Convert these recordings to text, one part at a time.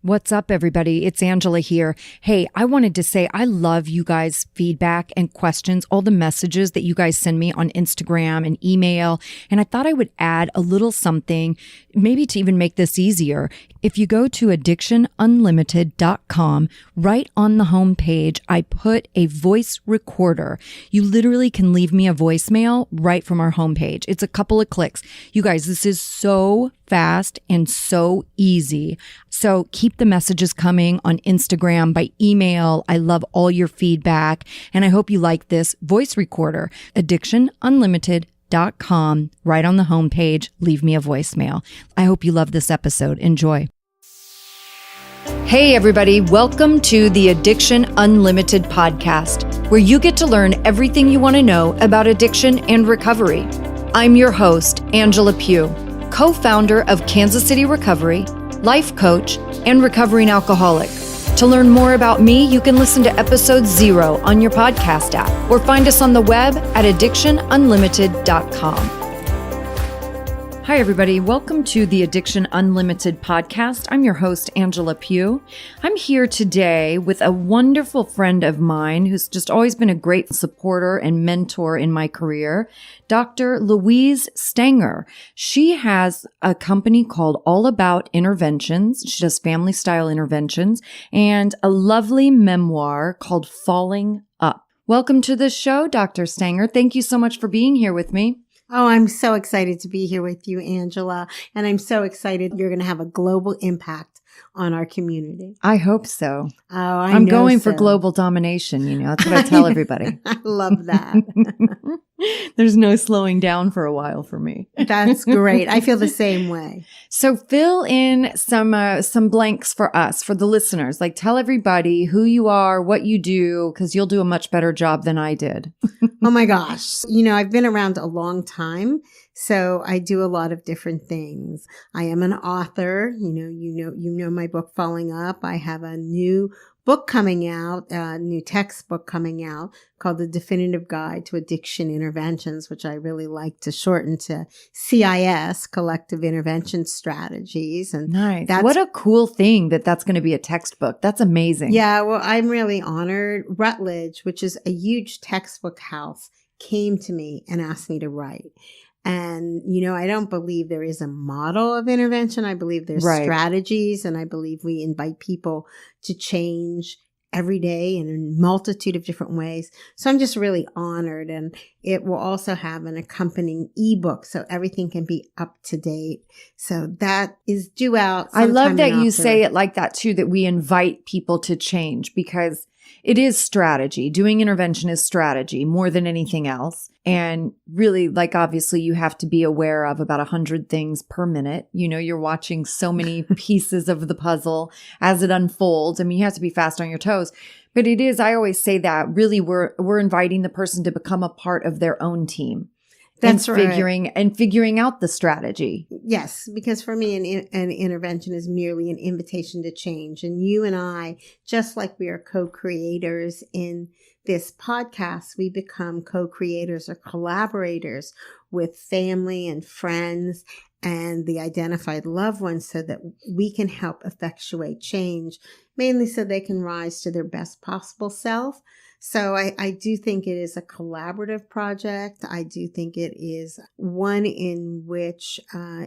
What's up, everybody? It's Angela here. Hey, I wanted to say I love you guys' feedback and questions, all the messages that you guys send me on Instagram and email. And I thought I would add a little something, maybe to even make this easier. If you go to addictionunlimited.com, right on the homepage, I put a voice recorder. You literally can leave me a voicemail right from our homepage. It's a couple of clicks. You guys, this is so fast and so easy. So keep the messages coming on Instagram, by email. I love all your feedback. And I hope you like this voice recorder. addictionunlimited.com, right on the homepage. Leave me a voicemail. I hope you love this episode. Enjoy. Hey, everybody. Welcome to the Addiction Unlimited podcast, where you get to learn everything you want to know about addiction and recovery. I'm your host, Angela Pugh, co-founder of Kansas City Recovery, life coach, and recovering alcoholic. To learn more about me, you can listen to episode 0 on your podcast app or find us on the web at addictionunlimited.com. Hi, everybody. Welcome to the Addiction Unlimited podcast. I'm your host, Angela Pugh. I'm here today with a wonderful friend of mine who's just always been a great supporter and mentor in my career, Dr. Louise Stanger. She has a company called All About Interventions. She does family style interventions and a lovely memoir called Falling Up. Welcome to the show, Dr. Stanger. Thank you so much for being here with me. Oh, I'm so excited to be here with you, Angela. And I'm so excited you're going to have a global impact on our community. I hope so. Oh, I'm going for global domination. You know, that's what I tell everybody. I love that. There's no slowing down for a while for me. That's great. I feel the same way. So fill in some blanks for us, for the listeners. Like, tell everybody who you are, what you do, because you'll do a much better job than I did. Oh my gosh. You know, I've been around a long time, so I do a lot of different things. I am an author. You know my book Falling Up. I have a new book coming out, a new textbook coming out called The Definitive Guide to Addiction Interventions, which I really like to shorten to CIS, Collective Intervention Strategies. And nice. What a cool thing that's going to be a textbook. That's amazing. Yeah, well, I'm really honored. Routledge, which is a huge textbook house, came to me and asked me to write. And, I don't believe there is a model of intervention. I believe there's strategies, and I believe we invite people to change every day in a multitude of different ways. So I'm just really honored. And it will also have an accompanying ebook, so everything can be up to date. So that is due out. I love that you say it like that too, that we invite people to change, because it is strategy. Doing intervention is strategy more than anything else. And really, like, obviously you have to be aware of about 100 things per minute. You're watching so many pieces of the puzzle as it unfolds. I mean, you have to be fast on your toes. But it is, I always say that really we're inviting the person to become a part of their own team. That's right. Figuring out the strategy. Yes, because for me, an intervention is merely an invitation to change. And you and I, just like we are co-creators in this podcast, we become co-creators or collaborators with family and friends and the identified loved ones, so that we can help effectuate change, mainly so they can rise to their best possible self. So I do think it is a collaborative project. I do think it is one in which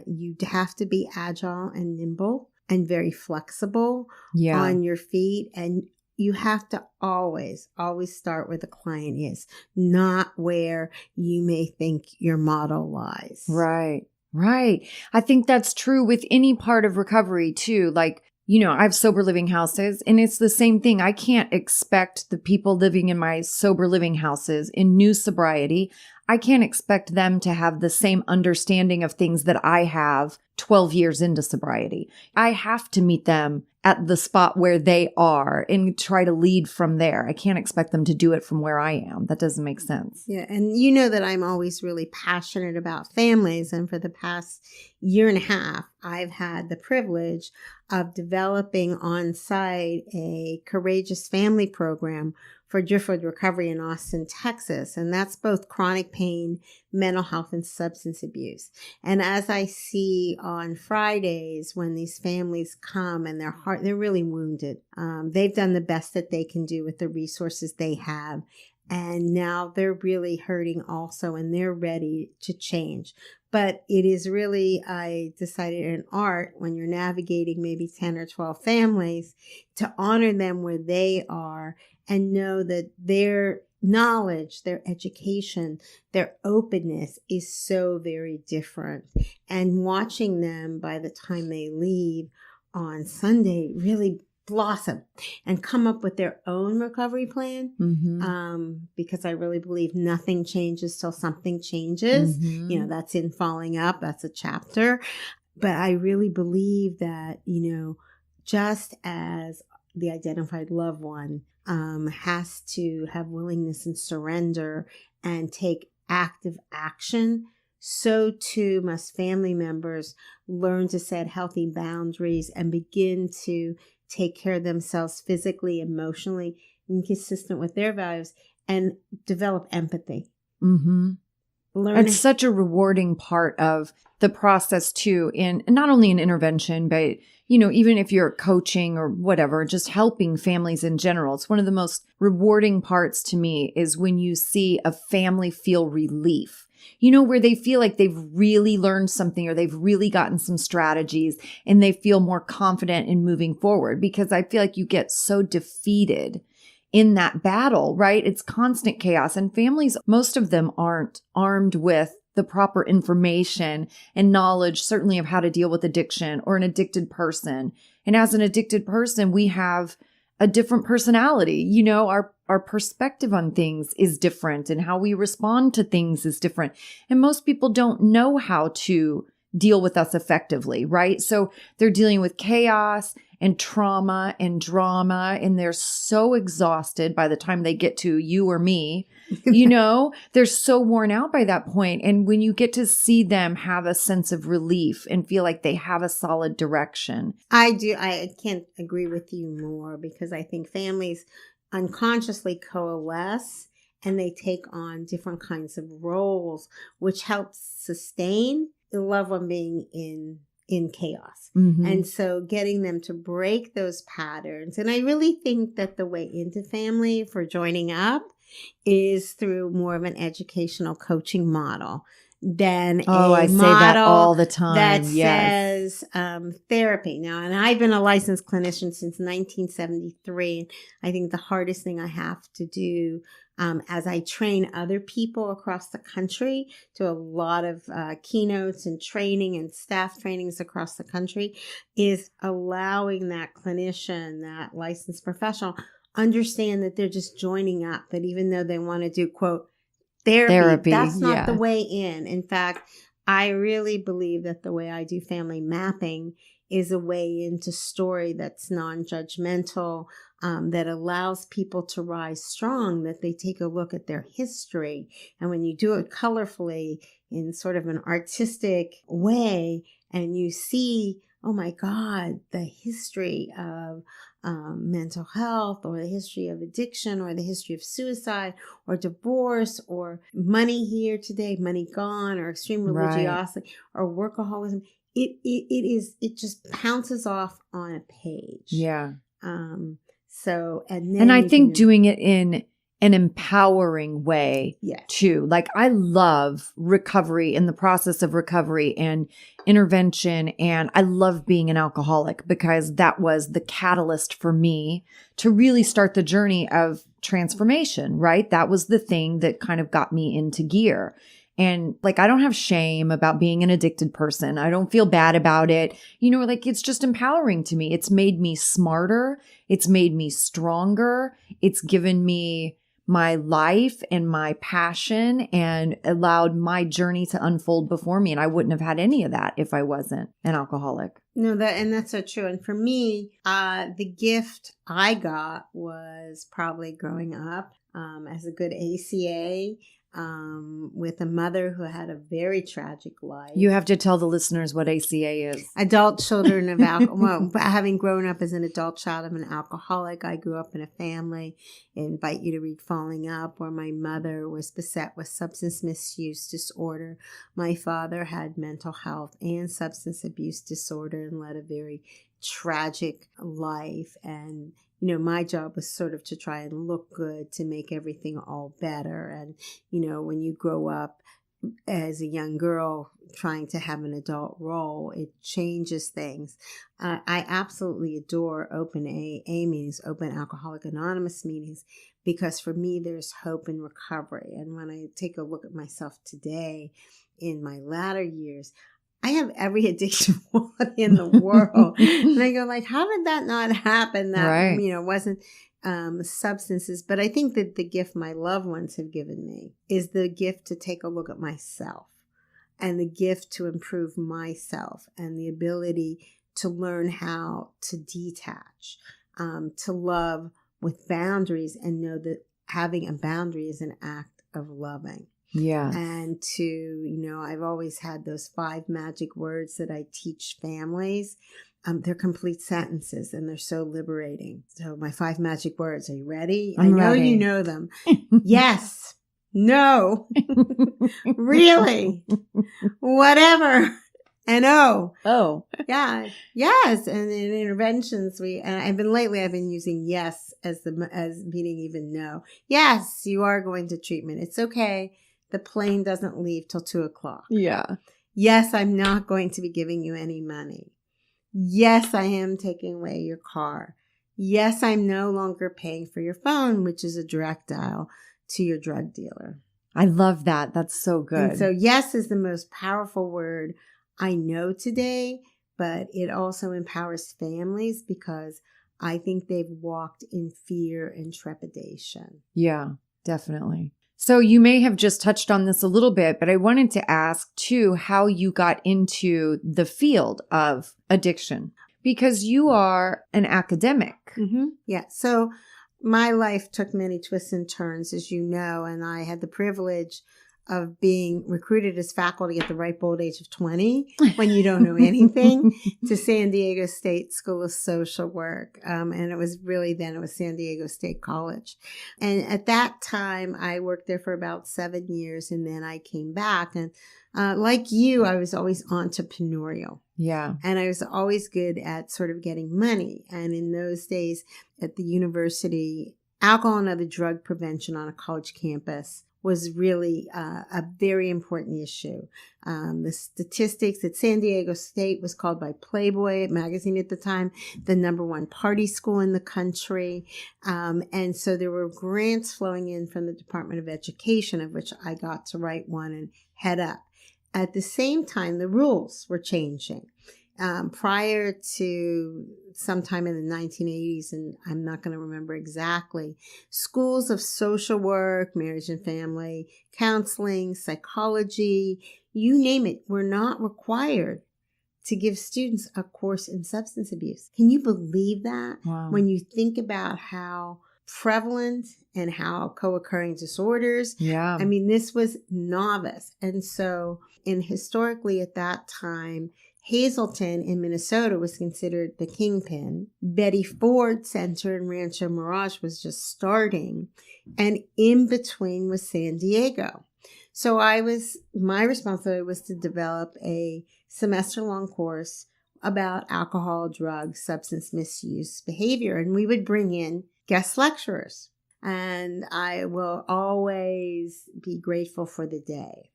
you have to be agile and nimble and very flexible on your feet. And you have to always start where the client is, not where you may think your model lies. Right. I think that's true with any part of recovery too. Like, I have sober living houses, and it's the same thing. I can't expect the people living in my sober living houses in new sobriety, I can't expect them to have the same understanding of things that I have 12 years into sobriety. I have to meet them at the spot where they are and try to lead from there. I can't expect them to do it from where I am. That doesn't make sense. Yeah. And you know that I'm always really passionate about families. And for the past year and a half, I've had the privilege of developing on site a courageous family program for driftwood recovery in Austin, Texas. And that's both chronic pain, mental health, and substance abuse. And as I see on Fridays when these families come and they're really wounded, they've done the best that they can do with the resources they have. And now they're really hurting also, and they're ready to change. But it is really, I decided, an art when you're navigating maybe 10 or 12 families to honor them where they are and know that their knowledge, their education, their openness is so very different. And watching them by the time they leave on Sunday really blossom and come up with their own recovery plan. Because I really believe nothing changes till something changes. You know, that's in Falling Up. That's a chapter. But I really believe that, you know, just as the identified loved one has to have willingness and surrender and take active action, so too must family members learn to set healthy boundaries and begin to take care of themselves physically, emotionally, and consistent with their values, and develop empathy. It's such a rewarding part of the process too, in not only in intervention, but, you know, even if you're coaching or whatever, just helping families in general. It's one of the most rewarding parts to me is when you see a family feel relief. You know, where they feel like they've really learned something or they've really gotten some strategies and they feel more confident in moving forward, because I feel like you get so defeated in that battle, right? It's constant chaos, and families, most of them aren't armed with the proper information and knowledge, certainly of how to deal with addiction or an addicted person. And as an addicted person, we have a different personality. You know, our perspective on things is different and how we respond to things is different. And most people don't know how to deal with us effectively, right? So they're dealing with chaos and trauma and drama, and they're so exhausted by the time they get to you or me. You know, they're so worn out by that point. And when you get to see them have a sense of relief and feel like they have a solid direction. I can't agree with you more, because I think families unconsciously coalesce and they take on different kinds of roles, which helps sustain the loved one being in chaos. And so getting them to break those patterns. And I really think that the way into family for joining up is through more of an educational coaching model than I say that all the time. That says therapy. Now, and I've been a licensed clinician since 1973. I think the hardest thing I have to do as I train other people across the country to a lot of keynotes and training and staff trainings across the country is allowing that clinician, that licensed professional, understand that they're just joining up, that even though they want to do, quote, therapy, that's not the way in. In fact, I really believe that the way I do family mapping is a way into story that's non-judgmental, that allows people to rise strong, that they take a look at their history. And when you do it colorfully in sort of an artistic way, and you see, oh my God, the history of mental health, or the history of addiction, or the history of suicide, or divorce, or money here today, money gone, or extreme religiosity, or workaholism. It just pounces off on a page. Yeah. And I think doing it in an empowering way too. Like, I love recovery and the process of recovery and intervention. And I love being an alcoholic, because that was the catalyst for me to really start the journey of transformation, right? That was the thing that kind of got me into gear. And like, I don't have shame about being an addicted person. I don't feel bad about it. You know, like, it's just empowering to me. It's made me smarter. It's made me stronger. It's given me my life and my passion and allowed my journey to unfold before me. And I wouldn't have had any of that if I wasn't an alcoholic. No, that's so true. And for me, the gift I got was probably growing up as a good ACA. with a mother who had a very tragic life. You have to tell the listeners what ACA is. Adult children of alcohol. Well, having grown up as an adult child of an alcoholic, I grew up in a family. I invite you to read Falling Up, where my mother was beset with substance misuse disorder. My father had mental health and substance abuse disorder and led a very tragic life. And my job was sort of to try and look good, to make everything all better. And, when you grow up as a young girl trying to have an adult role, it changes things. I absolutely adore open AA meetings, open Alcoholic Anonymous meetings, because for me, there's hope and recovery. And when I take a look at myself today in my latter years, I have every addiction in the world. And I go like, how did that not happen? That, right. Wasn't substances. But I think that the gift my loved ones have given me is the gift to take a look at myself, and the gift to improve myself, and the ability to learn how to detach, to love with boundaries, and know that having a boundary is an act of loving. Yeah. And to, I've always had those 5 magic words that I teach families. They're complete sentences, and they're so liberating. So my 5 magic words, are you ready? I'm I know ready. you know them. Yes. No. Really. Whatever. And oh. Yeah. Yes. And in interventions, I've been using yes as meaning even no. Yes, you are going to treatment. It's okay. The plane doesn't leave till 2:00. Yeah. Yes, I'm not going to be giving you any money. Yes, I am taking away your car. Yes, I'm no longer paying for your phone, which is a direct dial to your drug dealer. I love that. That's so good. And so yes is the most powerful word I know today, but it also empowers families, because I think they've walked in fear and trepidation. Yeah, definitely. So you may have just touched on this a little bit, but I wanted to ask too how you got into the field of addiction, because you are an academic. Mm-hmm. Yeah. So my life took many twists and turns, as you know, and I had the privilege of being recruited as faculty at the ripe old age of 20, when you don't know anything, to San Diego State School of Social Work. And it was San Diego State College. And at that time, I worked there for about 7 years, and then I came back. And like you, I was always entrepreneurial. Yeah. And I was always good at sort of getting money. And in those days at the university, alcohol and other drug prevention on a college campus was really a very important issue. The statistics at San Diego State was called by Playboy magazine at the time the #1 party school in the country. And so there were grants flowing in from the Department of Education, of which I got to write one and head up. At the same time, the rules were changing. Prior to sometime in the 1980s, and I'm not going to remember exactly, schools of social work, marriage and family, counseling, psychology, you name it, were not required to give students a course in substance abuse. Can you believe that? Wow. When you think about how prevalent and how co-occurring disorders. Yeah. I mean, this was novice. And so, historically at that time, Hazleton in Minnesota was considered the kingpin. Betty Ford Center in Rancho Mirage was just starting. And in between was San Diego. So my responsibility was to develop a semester-long course about alcohol, drugs, substance misuse, behavior. And we would bring in guest lecturers. And I will always be grateful for the day.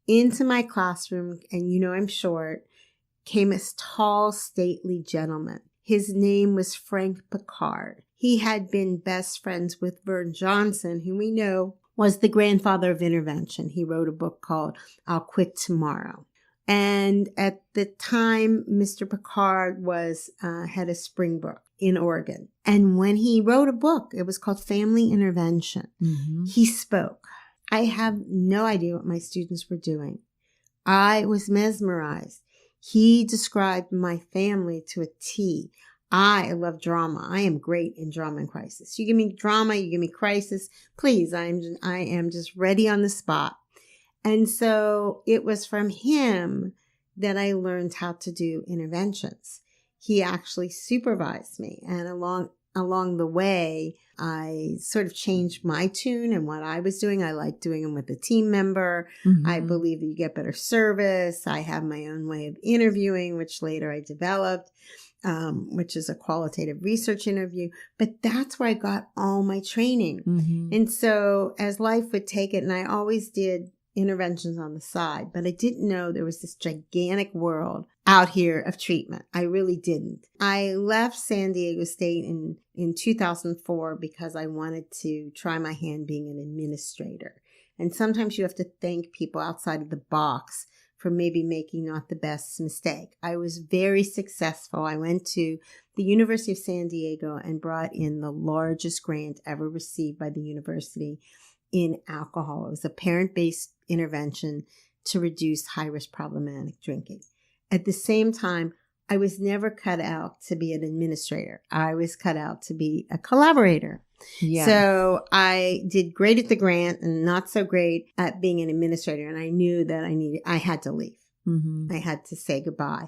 Into my classroom, and I'm short, came this tall, stately gentleman. His name was Frank Picard. He had been best friends with Vern Johnson, who we know was the grandfather of intervention. He wrote a book called I'll Quit Tomorrow. And at the time, Mr. Picard was head of Springbrook in Oregon. And when he wrote a book, it was called Family Intervention. Mm-hmm. He spoke. I have no idea what my students were doing. I was mesmerized. He described my family to a T. I love drama. I am great in drama and crisis. You give me drama, you give me crisis, please. I am just ready on the spot. And so it was from him that I learned how to do interventions. He actually supervised me, and along the way, I sort of changed my tune and what I was doing. I like doing them with a team member. I believe that you get better service. I have my own way of interviewing, which later I developed, which is a qualitative research interview. But that's where I got all my training. And so as life would take it, and I always did interventions on the side, but I didn't know there was this gigantic world out here of treatment. I really didn't. I left San Diego State in 2004 because I wanted to try my hand being an administrator. And sometimes you have to thank people outside of the box for maybe making not the best mistake. I was very successful. I went to the University of San Diego and brought in the largest grant ever received by the university in alcohol. It was a parent-based intervention to reduce high-risk problematic drinking. At the same time, I was never cut out to be an administrator. I was cut out to be a collaborator. Yeah. So I did great at the grant and not so great at being an administrator. And I knew that I had to leave. I had to say goodbye.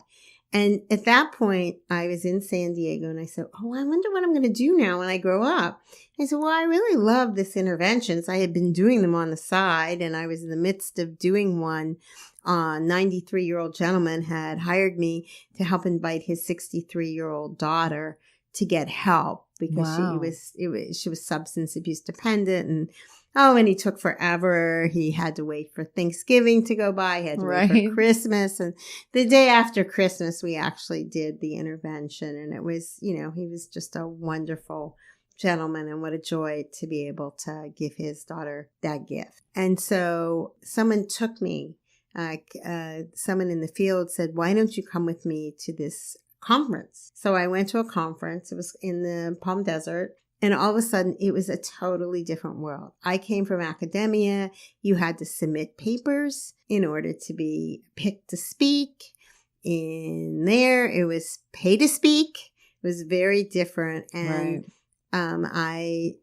And at that point, I was in San Diego and I said, oh, I wonder what I'm going to do now when I grow up. I said, well, I really love this interventions. I had been doing them on the side, and I was in the midst of doing one. A 93-year-old gentleman had hired me to help invite his 63-year-old daughter to get help because she was substance abuse dependent, and he took forever. He had to wait for Thanksgiving to go by. He had to wait for Christmas. And the day after Christmas, we actually did the intervention. And it was, he was just a wonderful gentleman, and what a joy to be able to give his daughter that gift. And so someone took me, someone in the field said, why don't you come with me to this conference? So I went to a conference. It was in the Palm Desert. And all of a sudden, it was a totally different world. I came from academia. You had to submit papers in order to be picked to speak. In there, it was pay to speak. It was very different. And I,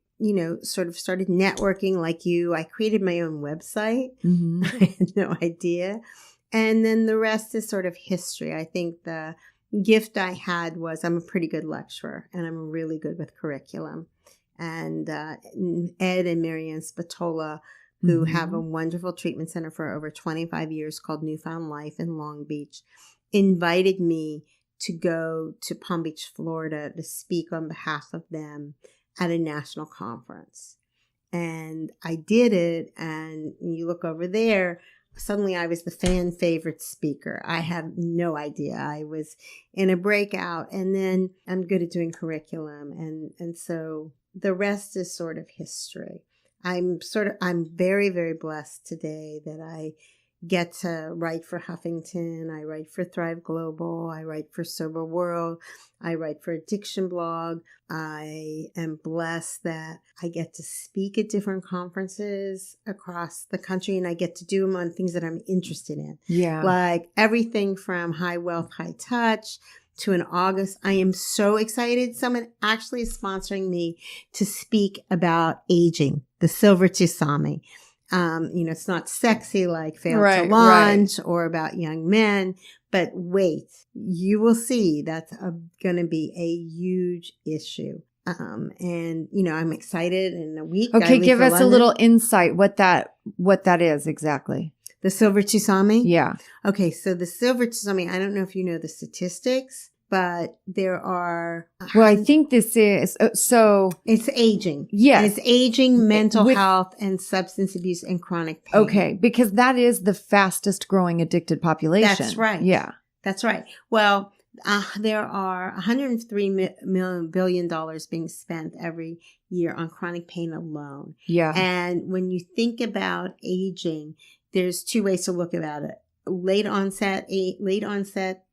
sort of started networking like you. I created my own website. I had no idea. And then the rest is sort of history. I think the gift I had was I'm a pretty good lecturer, and I'm really good with curriculum. And Ed and Marianne Spatola, who have a wonderful treatment center for over 25 years called Newfound Life in Long Beach, invited me to go to Palm Beach, Florida to speak on behalf of them at a national conference. And I did it, and you look over there, suddenly I was the fan favorite speaker. I have no idea. I was in a breakout, and then I'm good at doing curriculum. And so the rest is sort of history. I'm very, very blessed today that I get to write for Huffington. I write for Thrive Global. I write for Sober World. I write for Addiction Blog. I am blessed that I get to speak at different conferences across the country, and I get to do them on things that I'm interested in. Yeah. Like everything from high wealth, high touch to in August. I am so excited. Someone actually is sponsoring me to speak about aging, the silver tsunami. It's not sexy like Fail to Launch or about young men, but wait, you will see that's going to be a huge issue. I'm excited in a week. Okay, give us a little insight what that is exactly. The silver tsunami? Yeah. Okay, so the silver tsunami, I don't know if you know the statistics, but there are... Well, I think this is... So... It's aging. Yes. And it's aging, mental health, and substance abuse and chronic pain. Okay, because that is the fastest growing addicted population. That's right. Yeah. That's right. Well, there are $103 billion being spent every year on chronic pain alone. Yeah. And when you think about aging, there's two ways to look about it. Late onset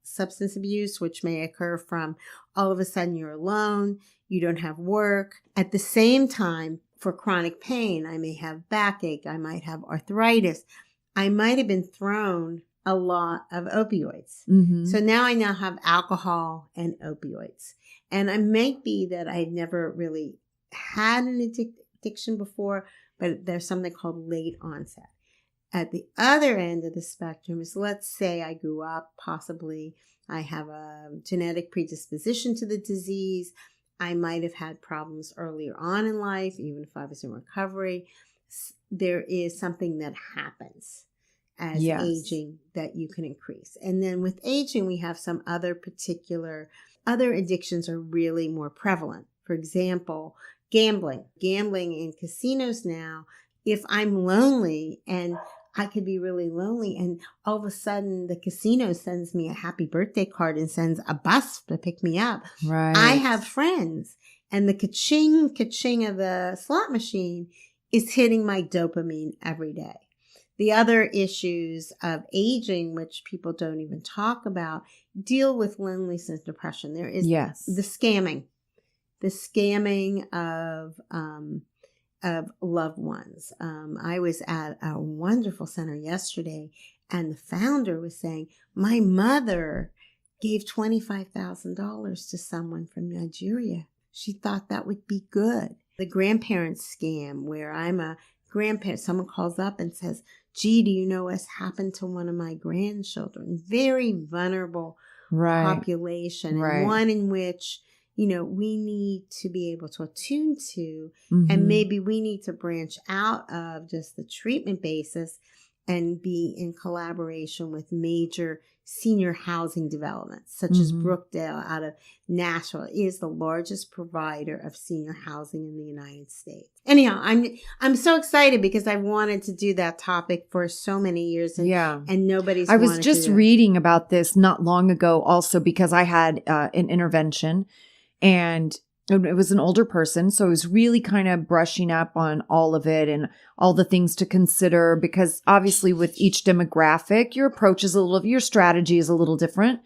substance abuse, which may occur from all of a sudden you're alone, you don't have work. At the same time, for chronic pain, I may have backache, I might have arthritis, I might have been thrown a lot of opioids. So now I have alcohol and opioids. And it might be that I've never really had an addiction before, but there's something called late onset. At the other end of the spectrum is, let's say I grew up, possibly I have a genetic predisposition to the disease. I might have had problems earlier on in life, even if I was in recovery. There is something that happens as aging that you can increase. And then with aging, we have some other addictions are really more prevalent. For example, gambling in casinos now. If I'm lonely, and I could be really lonely, and all of a sudden the casino sends me a happy birthday card and sends a bus to pick me up. Right. I have friends, and the ka-ching of the slot machine is hitting my dopamine every day. The other issues of aging, which people don't even talk about, deal with loneliness and depression. There is the scamming of loved ones. I was at a wonderful center yesterday, and the founder was saying, my mother gave $25,000 to someone from Nigeria. She thought that would be good. The grandparents scam, where I'm a grandparent, someone calls up and says, gee, do you know what's happened to one of my grandchildren? Very vulnerable population, and one in which, we need to be able to attune to, and maybe we need to branch out of just the treatment basis and be in collaboration with major senior housing developments, such as Brookdale out of Nashville is the largest provider of senior housing in the United States. Anyhow, I'm so excited because I've wanted to do that topic for so many years, and nobody's. I was just reading about this not long ago, also because I had an intervention, and it was an older person, so I was really kind of brushing up on all of it and all the things to consider, because obviously with each demographic, your approach is your strategy is a little different.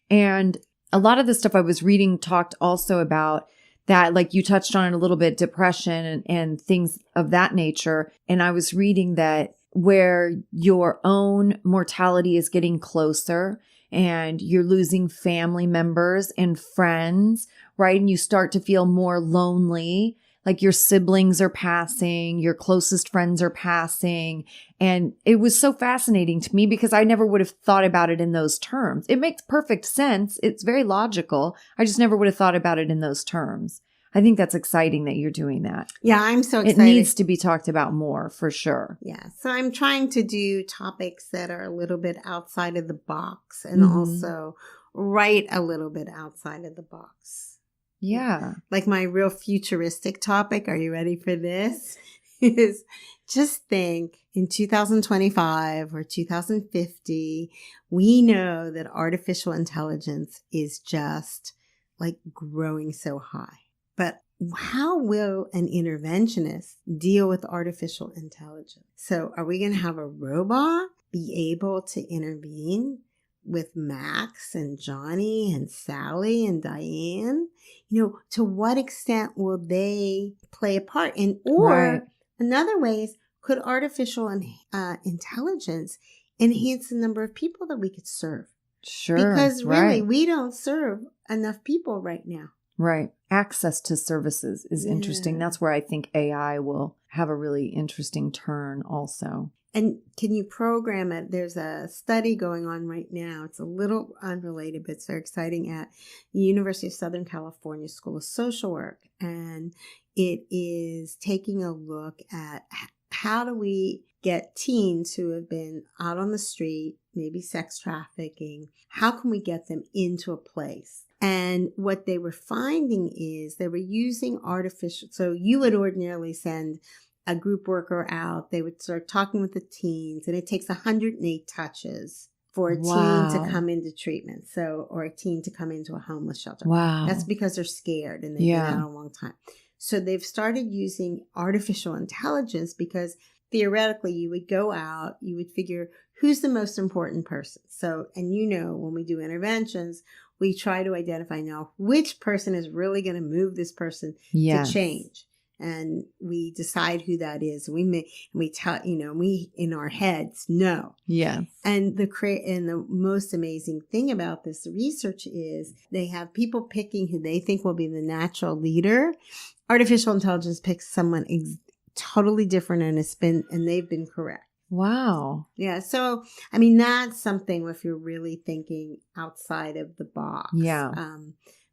And a lot of the stuff I was reading talked also about that, like you touched on it a little bit, depression and things of that nature. And I was reading that where your own mortality is getting closer and you're losing family members and friends, right? And you start to feel more lonely, like your siblings are passing, your closest friends are passing. And it was so fascinating to me because I never would have thought about it in those terms. It makes perfect sense. It's very logical. I just never would have thought about it in those terms. I think that's exciting that you're doing that. Yeah, I'm so excited. It needs to be talked about more, for sure. Yeah. So I'm trying to do topics that are a little bit outside of the box and also write a little bit outside of the box. Yeah. Like my real futuristic topic, are you ready for this? Is just think in 2025 or 2050, we know that artificial intelligence is just like growing so high. But how will an interventionist deal with artificial intelligence? So are we going to have a robot be able to intervene with Max and Johnny and Sally and Diane? To what extent will they play a part? Another way is, could artificial intelligence enhance the number of people that we could serve? Sure. Because really, we don't serve enough people right now. Right. Access to services is interesting. That's where I think AI will have a really interesting turn also. And can you program it? There's a study going on right now. It's a little unrelated, but it's very exciting, at the University of Southern California School of Social Work. And it is taking a look at how do we get teens who have been out on the street, maybe sex trafficking, how can we get them into a place? And what they were finding is they were using artificial. So you would ordinarily send a group worker out. They would start talking with the teens, and it takes 108 touches for a teen to come into treatment. Or a teen to come into a homeless shelter. Wow. That's because they're scared and they've been out a long time. So they've started using artificial intelligence because theoretically you would go out, you would figure who's the most important person. So, and when we do interventions, we try to identify now which person is really going to move this person to change. and we decide who that is. We tell, we in our heads know. Yeah. And the most amazing thing about this research is they have people picking who they think will be the natural leader. Artificial intelligence picks someone totally different, and they've been correct. Wow. Yeah. So, I mean, that's something if you're really thinking outside of the box. Yeah.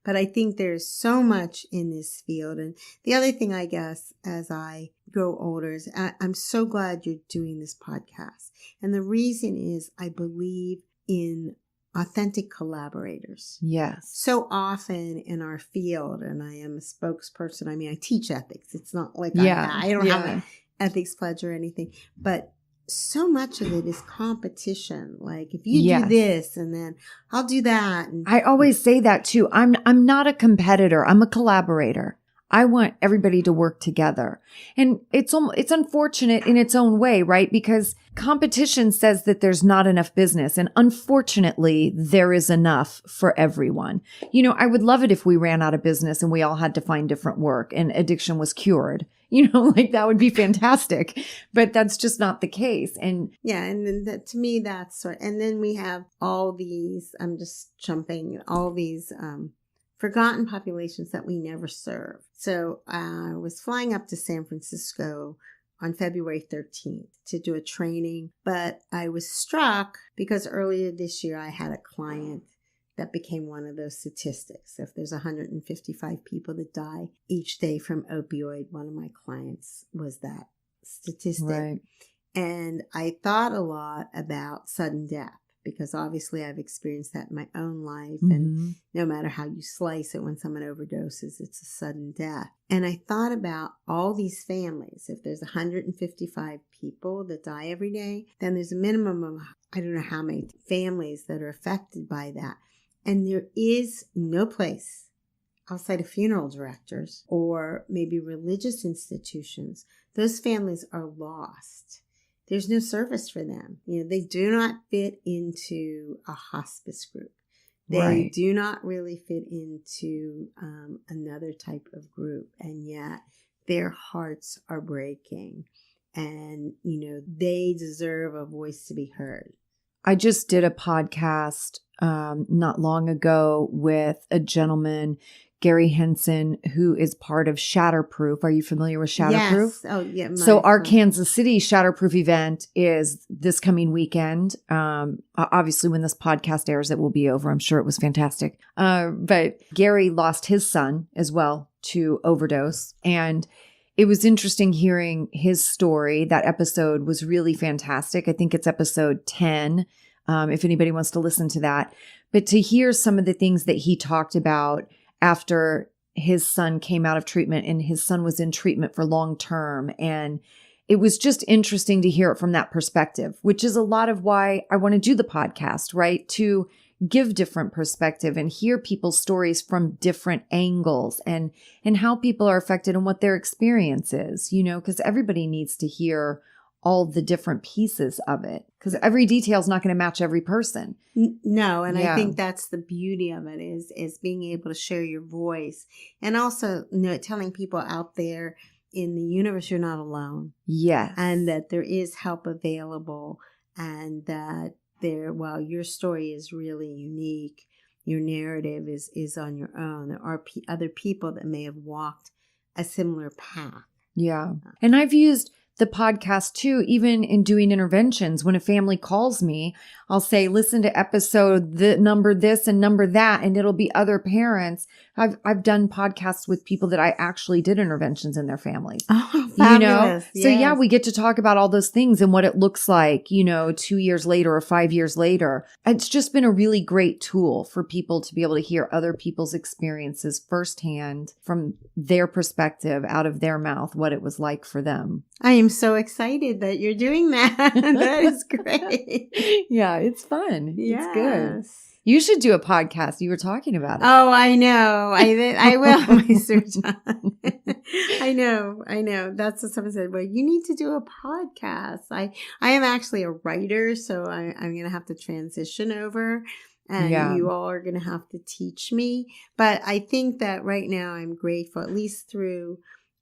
But I think there's so much in this field. And the other thing, I guess, as I grow older is I'm so glad you're doing this podcast. And the reason is I believe in authentic collaborators. Yes. So often in our field, and I am a spokesperson, I mean, I teach ethics. It's not like I don't have an ethics pledge or anything, but so much of it is competition. Like if you do this and then I'll do that. And I always say that too. I'm not a competitor. I'm a collaborator. I want everybody to work together. And it's unfortunate in its own way, right? Because competition says that there's not enough business. And unfortunately, there is enough for everyone. I would love it if we ran out of business and we all had to find different work and addiction was cured. Like that would be fantastic, but that's just not the case. And yeah, and then to me, that's and then we have all these, I'm just jumping, all these forgotten populations that we never serve. So I was flying up to San Francisco on February 13th to do a training, but I was struck because earlier this year I had a client that became one of those statistics. If there's 155 people that die each day from opioid, one of my clients was that statistic. Right. And I thought a lot about sudden death because obviously I've experienced that in my own life. Mm-hmm. And no matter how you slice it, when someone overdoses, it's a sudden death. And I thought about all these families. If there's 155 people that die every day, then there's a minimum of, I don't know how many families that are affected by that. And there is no place outside of funeral directors or maybe religious institutions. Those families are lost. There's no service for them. They do not fit into a hospice group. They do not really fit into another type of group. And yet their hearts are breaking. And, they deserve a voice to be heard. I just did a podcast not long ago with a gentleman, Gary Henson, who is part of Shatterproof. Are you familiar with Shatterproof? Yes. Oh, yeah. So our Kansas City Shatterproof event is this coming weekend. Obviously, when this podcast airs, it will be over. I'm sure it was fantastic. But Gary lost his son as well to overdose. And it was interesting hearing his story. That episode was really fantastic. I think it's episode 10, if anybody wants to listen to that. But to hear some of the things that he talked about after his son came out of treatment, and his son was in treatment for long term. And it was just interesting to hear it from that perspective, which is a lot of why I want to do the podcast, right? To give different perspective and hear people's stories from different angles and how people are affected and what their experience is, because everybody needs to hear all the different pieces of it, because every detail is not going to match every person. No. And I think that's the beauty of it is being able to share your voice and also telling people out there in the universe, you're not alone. Yes. And that there is help available and that while your story is really unique, your narrative is on your own. There are other people that may have walked a similar path. Yeah. And I've used the podcast too, even in doing interventions. When a family calls me, I'll say, listen to episode the number this and number that, and it'll be other parents. I've done podcasts with people that I actually did interventions in their families. Oh, fabulous. Yes. So yeah, we get to talk about all those things and what it looks like, 2 years later or 5 years later. It's just been a really great tool for people to be able to hear other people's experiences firsthand from their perspective, out of their mouth, what it was like for them. I am so excited that you're doing that. That is great. Yeah, it's fun. Yes. It's good. You should do a podcast. You were talking about it. Oh, I know. I will research on. I know. That's what someone said. Well, you need to do a podcast. I am actually a writer, so I'm going to have to transition over. And you all are going to have to teach me. But I think that right now I'm grateful, at least through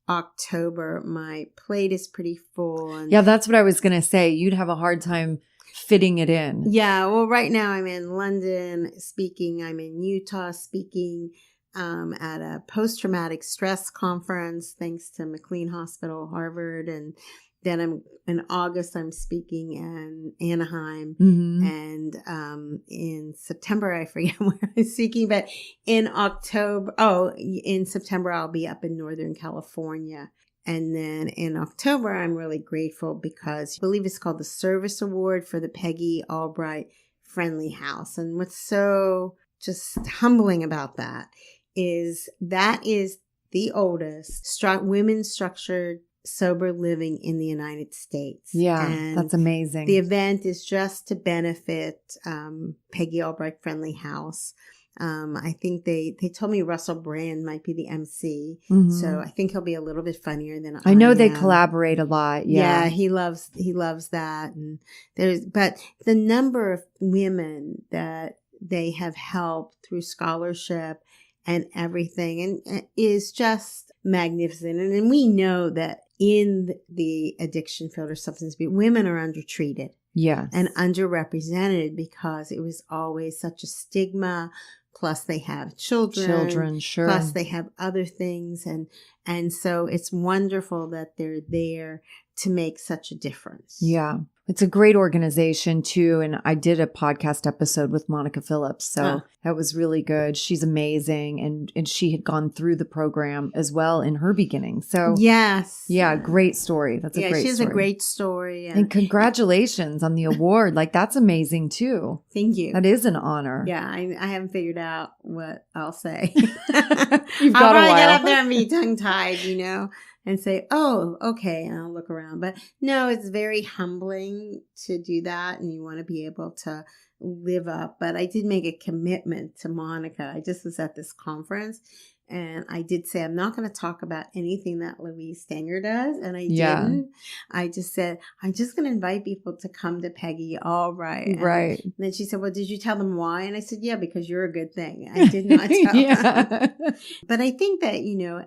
October. My plate is pretty full. And Yeah, that's what I was going to say. You'd have a hard time fitting it in. yeah, well, right now I'm in London speaking. I'm in Utah speaking at a post-traumatic stress conference, thanks to McLean Hospital, Harvard. And then in August, I'm speaking in Anaheim. Mm-hmm. And in September, I forget where I'm speaking, but in September, I'll be up in Northern California. And then in October, I'm really grateful because I believe it's called the Service Award for the Peggy Albright Friendly House. And what's so just humbling about that is the oldest women's structured sober living in the United States. Yeah, and that's amazing. The event is just to benefit Peggy Albright Friendly House. I think they told me Russell Brand might be the MC. Mm-hmm. So I think he'll be a little bit funnier than I know they collaborate a lot. Yeah, he loves that. And but the number of women that they have helped through scholarship and everything and is just magnificent. And we know that in the addiction field or substance abuse, women are undertreated. Yes. And underrepresented because it was always such a stigma. Plus they have children, sure. Plus they have other things. And so it's wonderful that they're there to make such a difference. Yeah. It's a great organization too. And I did a podcast episode with Monica Phillips. So that was really good. She's amazing. And she had gone through the program as well in her beginning. So yes. Yeah. Great story. That's a great story. Yeah, she has a great story. And congratulations on the award. Like that's amazing too. Thank you. That is an honor. Yeah. I haven't figured out what I'll say. You've got I'll a probably while. get up there and be tongue tied, and say, oh, okay. And I'll look around. But no, it's very humbling to do that. And you want to be able to live up. But I did make a commitment to Monica. I just was at this conference and I did say, I'm not going to talk about anything that Louise Stanger does. And I didn't. I just said, I'm just going to invite people to come to Peggy Albright. Right. And then she said, well, did you tell them why? And I said, yeah, because you're a good thing. I did not tell them. But I think that,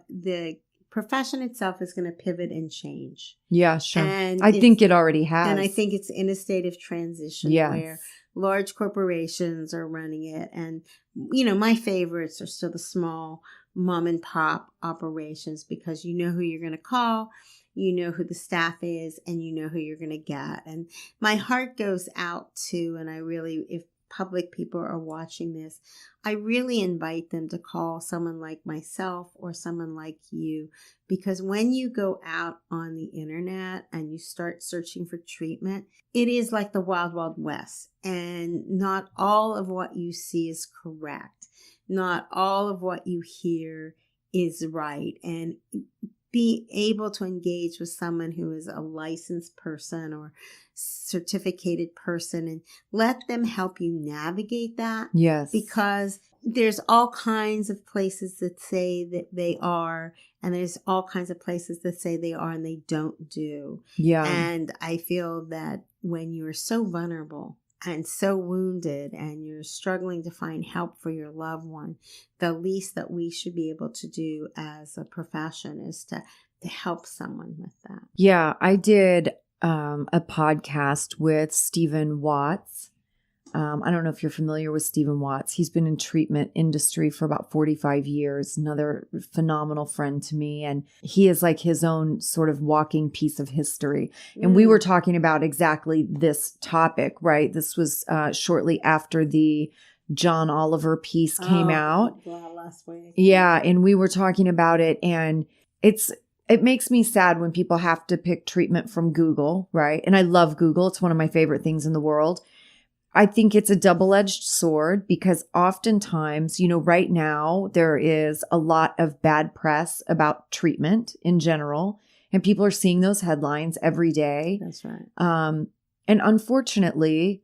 the profession itself is going to pivot and change. Yeah, sure. And I think it already has. And I think it's in a state of transition where large corporations are running it. And, my favorites are still the small mom and pop operations because you know who you're going to call, you know who the staff is, and you know who you're going to get. And my heart goes out to, and I really, if public people are watching this, I really invite them to call someone like myself or someone like you, because when you go out on the internet and you start searching for treatment, it is like the wild, wild west. And not all of what you see is correct. Not all of what you hear is right. And be able to engage with someone who is a licensed person or certificated person and let them help you navigate that. Yes. Because there's all kinds of places that say that they are, and there's all kinds of places that say they are and they don't do. Yeah. And I feel that when you're so vulnerable and so wounded and you're struggling to find help for your loved one, the least that we should be able to do as a profession is to help someone with that. Yeah, I did a podcast with Stephen Watts. I don't know if you're familiar with Stephen Watts. He's been in treatment industry for about 45 years, another phenomenal friend to me. And he is like his own sort of walking piece of history. And we were talking about exactly this topic, right? This was shortly after the John Oliver piece came out. Last week. Yeah. And we were talking about it, and it makes me sad when people have to pick treatment from Google, right? And I love Google. It's one of my favorite things in the world. I think it's a double-edged sword because oftentimes, right now there is a lot of bad press about treatment in general, and people are seeing those headlines every day. That's right. And unfortunately,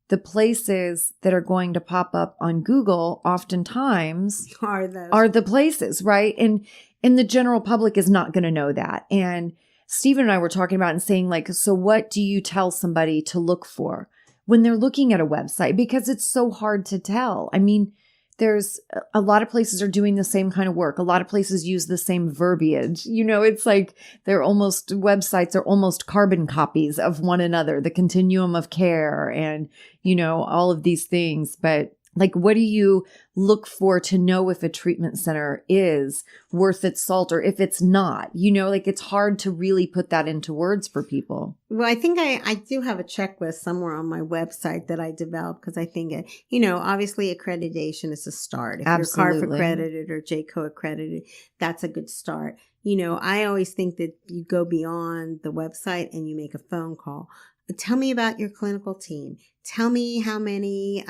the places that are going to pop up on Google oftentimes are the places, right? And the general public is not going to know that. And Stephen and I were talking about and saying, like, so what do you tell somebody to look for when they're looking at a website? Because it's so hard to tell. I mean, there's a lot of places are doing the same kind of work. A lot of places use the same verbiage. It's like websites are almost carbon copies of one another, the continuum of care and, all of these things. But like, what do you look for to know if a treatment center is worth its salt or if it's not? It's hard to really put that into words for people. Well, I think I do have a checklist somewhere on my website that I developed because I think, obviously accreditation is a start. If Absolutely. you're CARF accredited or JCO accredited, that's a good start. I always think that you go beyond the website and you make a phone call. Tell me about your clinical team. Tell me how many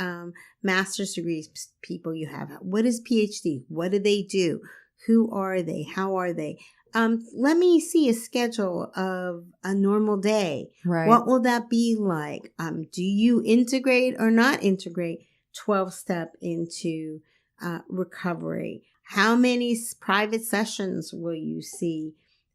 master's degrees people you have. What is PhD? What do they do? Who are they? How are they? Let me see a schedule of a normal day. Right. What will that be like? Do you integrate or not integrate 12-step into recovery? How many private sessions will you see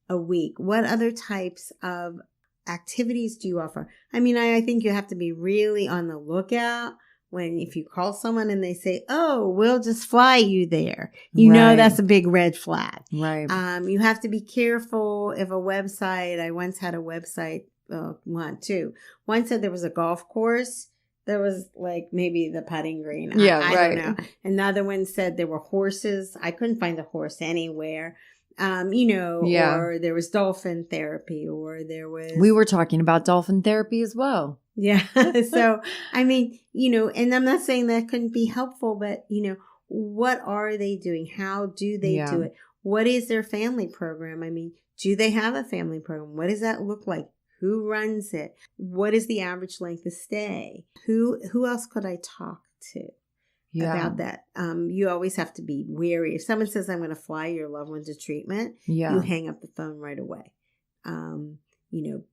a week? What other types of activities do you offer? I mean, I think you have to be really on the lookout if you call someone and they say, "Oh, we'll just fly you there," that's a big red flag. Right. You have to be careful if a website. I once had a website. One said there was a golf course. There was like maybe the putting green. I don't know. Another one said there were horses. I couldn't find a horse anywhere. Or there was dolphin therapy, or there was... We were talking about dolphin therapy as well. Yeah. So, I mean, and I'm not saying that couldn't be helpful, but, what are they doing? How do they do it? What is their family program? I mean, do they have a family program? What does that look like? Who runs it? What is the average length of stay? Who else could I talk to? About that. You always have to be wary. If someone says, "I'm going to fly your loved one to treatment," you hang up the phone right away.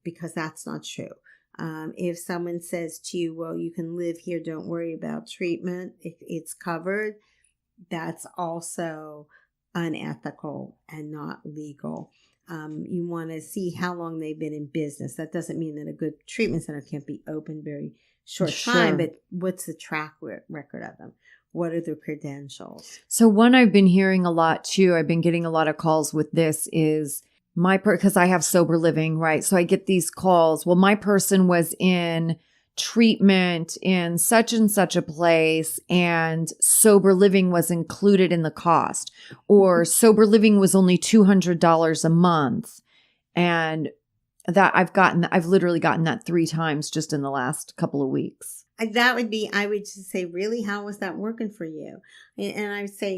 Because that's not true. If someone says to you, "Well, you can live here, don't worry about treatment, it's covered," that's also unethical and not legal. You want to see how long they've been in business. That doesn't mean that a good treatment center can't be open very short time, but what's the track record of them? What are their credentials? So one I've been hearing a lot too, I've been getting a lot of calls with this is because I have sober living, right? So I get these calls. Well, my person was in treatment in such and such a place and sober living was included in the cost, or sober living was only $200 a month. And that I've literally gotten that 3 times just in the last couple of weeks. That would be, I would just say, really, how was that working for you? And I would say,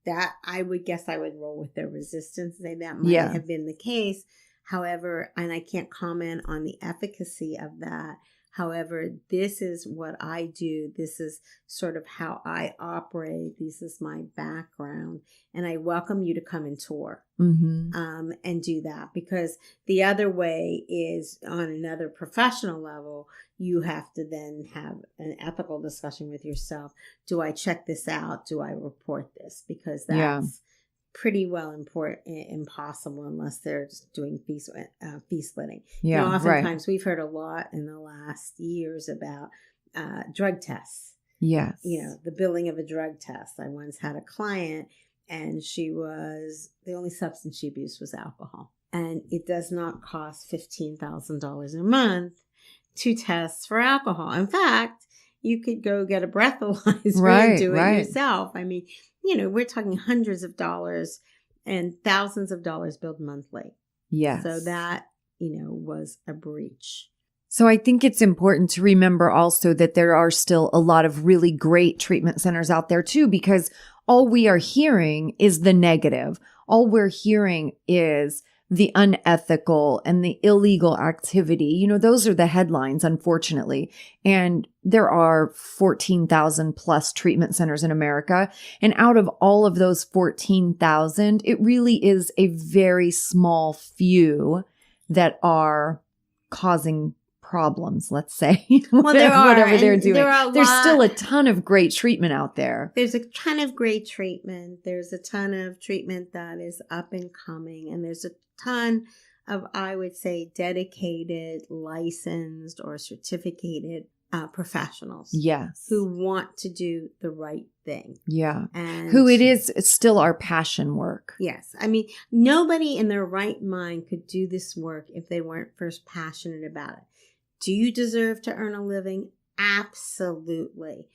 that I would guess I would roll with the resistance, say that might have been the case. However, and I can't comment on the efficacy of that. However, this is what I do. This is sort of how I operate. This is my background. And I welcome you to come and tour and do that. Because the other way is on another professional level, you have to then have an ethical discussion with yourself. Do I check this out? Do I report this? Because that's pretty well impossible unless they're just doing fee splitting. Yeah, oftentimes we've heard a lot in the last years about drug tests. Yes. The billing of a drug test. I once had a client and the only substance she abused was alcohol. And it does not cost $15,000 a month to test for alcohol. In fact, you could go get a breathalyzer and do it yourself. I mean, we're talking hundreds of dollars and thousands of dollars billed monthly. Yes. So that, was a breach. So I think it's important to remember also that there are still a lot of really great treatment centers out there too, because all we are hearing is the negative. All we're hearing is the unethical and the illegal activity. Those are the headlines, unfortunately. And there are 14,000 plus treatment centers in America. And out of all of those 14,000, it really is a very small few that are causing problems, let's say. Well, there are. Whatever they're doing. There's still a ton ton of great treatment out there. There's a ton of great treatment. There's a ton of treatment that is up and coming. And there's a ton of, I would say, dedicated, licensed, or certificated professionals. Yes. Who want to do the right thing. Yeah. And who it's still our passion work. Yes. I mean, nobody in their right mind could do this work if they weren't first passionate about it. Do you deserve to earn a living? Absolutely.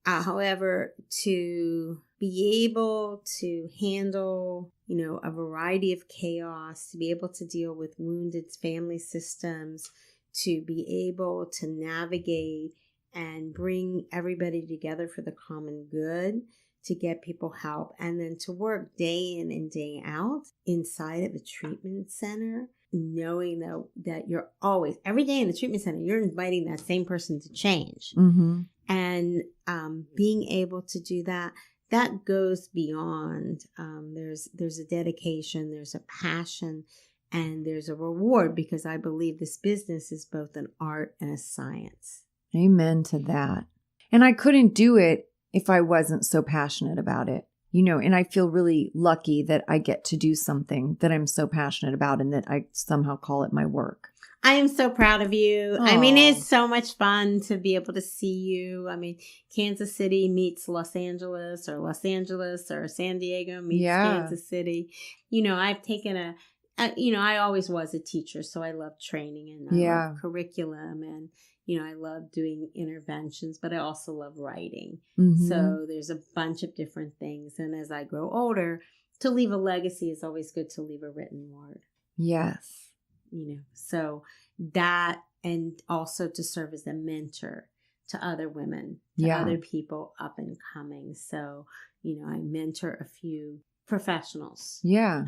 However, to be able to handle, a variety of chaos, to be able to deal with wounded family systems, to be able to navigate and bring everybody together for the common good, to get people help, and then to work day in and day out inside of a treatment center, knowing that you're always, every day in the treatment center, you're inviting that same person to change. Mm-hmm. And being able to do that goes beyond. There's a dedication, there's a passion, and there's a reward, because I believe this business is both an art and a science. Amen to that. And I couldn't do it if I wasn't so passionate about it, and I feel really lucky that I get to do something that I'm so passionate about and that I somehow call it my work. I am so proud of you. Aww. I mean, it's so much fun to be able to see you. I mean, Kansas City meets Los Angeles or San Diego meets Kansas City. I've taken I always was a teacher, so I love training and I love curriculum, and I love doing interventions, but I also love writing. Mm-hmm. So there's a bunch of different things. And as I grow older, to leave a legacy is always good, to leave a written word. Yes. So that, and also to serve as a mentor to other women, to other people up and coming. So, I mentor a few professionals. Yeah.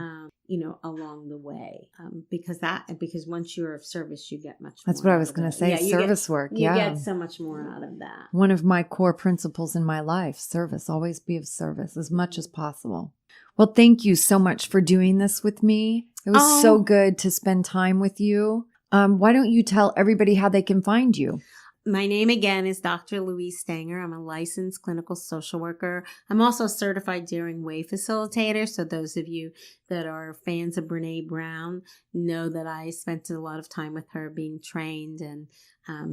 Along the way, because once you're of service, you get much more. That's what I was going to say. Service work. You get so much more out of that. One of my core principles in my life, service, always be of service as much as possible. Well, thank you so much for doing this with me. It was so good to spend time with you. Why don't you tell everybody how they can find you? My name again is Dr. Louise Stanger. I'm a licensed clinical social worker. I'm also a certified Daring Way facilitator. So those of you that are fans of Brene Brown know that I spent a lot of time with her being trained, and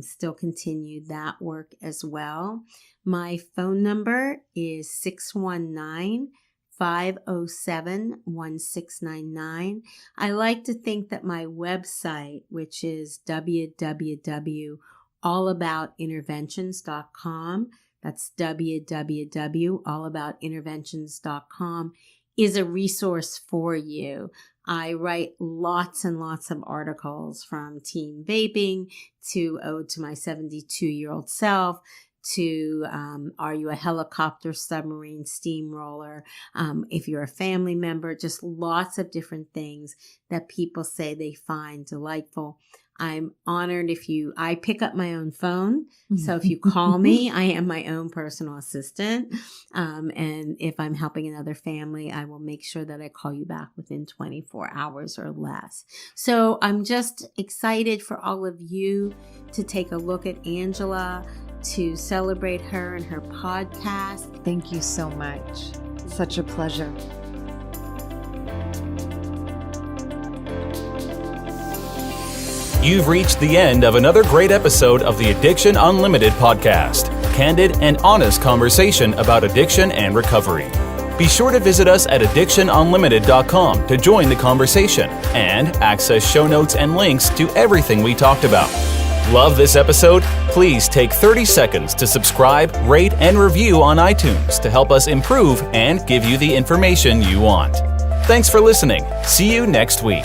still continue that work as well. My phone number is 619-507-1699. I like to think that my website, which is www.allaboutinterventions.com, that's www.allaboutinterventions.com, is a resource for you. I write lots and lots of articles, from teen vaping to Ode to My 72-year-old self, to are you a helicopter, submarine, steamroller, if you're a family member, just lots of different things that people say they find delightful. I'm honored I pick up my own phone. So if you call me, I am my own personal assistant. And if I'm helping another family, I will make sure that I call you back within 24 hours or less. So I'm just excited for all of you to take a look at Angela, to celebrate her and her podcast. Thank you so much. Such a pleasure. You've reached the end of another great episode of the Addiction Unlimited podcast. Candid and honest conversation about addiction and recovery. Be sure to visit us at addictionunlimited.com to join the conversation and access show notes and links to everything we talked about. Love this episode? Please take 30 seconds to subscribe, rate, and review on iTunes to help us improve and give you the information you want. Thanks for listening. See you next week.